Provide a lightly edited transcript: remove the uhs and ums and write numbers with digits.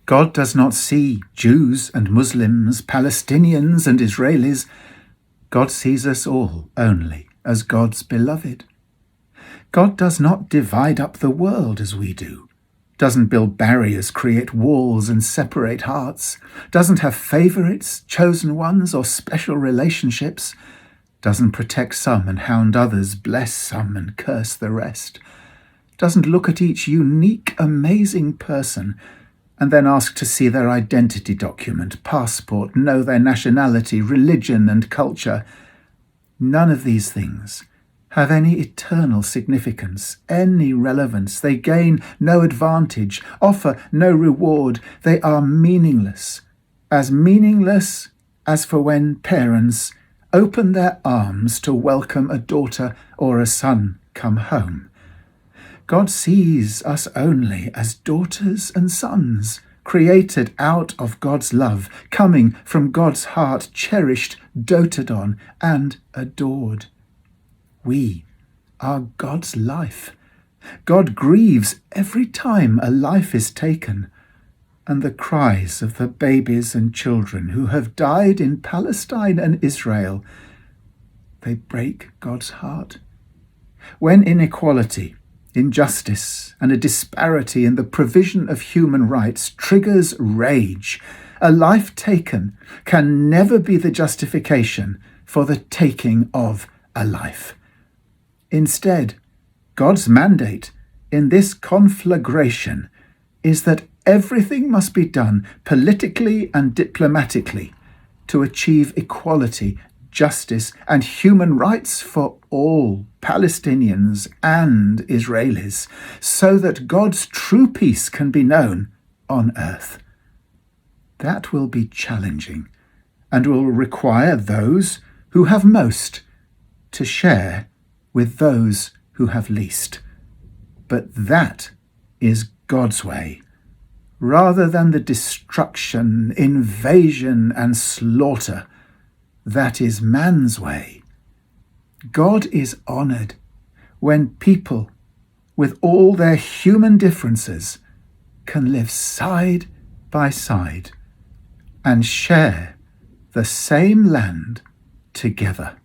God does not see Jews and Muslims, Palestinians and Israelis. God sees us all only as God's beloved. God does not divide up the world as we do, doesn't build barriers, create walls and separate hearts, doesn't have favourites, chosen ones or special relationships, doesn't protect some and hound others, bless some and curse the rest, doesn't look at each unique, amazing person and then ask to see their identity document, passport, know their nationality, religion and culture. None of these things have any eternal significance, any relevance. They gain no advantage, offer no reward. They are meaningless as for when parents open their arms to welcome a daughter or a son come home. God sees us only as daughters and sons, created out of God's love, coming from God's heart, cherished, doted on, and adored. We are God's life. God grieves every time a life is taken, and the cries of the babies and children who have died in Palestine and Israel, they break God's heart. When inequality, injustice, and a disparity in the provision of human rights triggers rage, a life taken can never be the justification for the taking of a life. Instead, God's mandate in this conflagration is that everything must be done politically and diplomatically to achieve equality, justice, and human rights for all Palestinians and Israelis, so that God's true peace can be known on earth. That will be challenging and will require those who have most to share with those who have least. But that is God's way, rather than the destruction, invasion, and slaughter that is man's way. God is honoured when people, with all their human differences, can live side by side and share the same land together.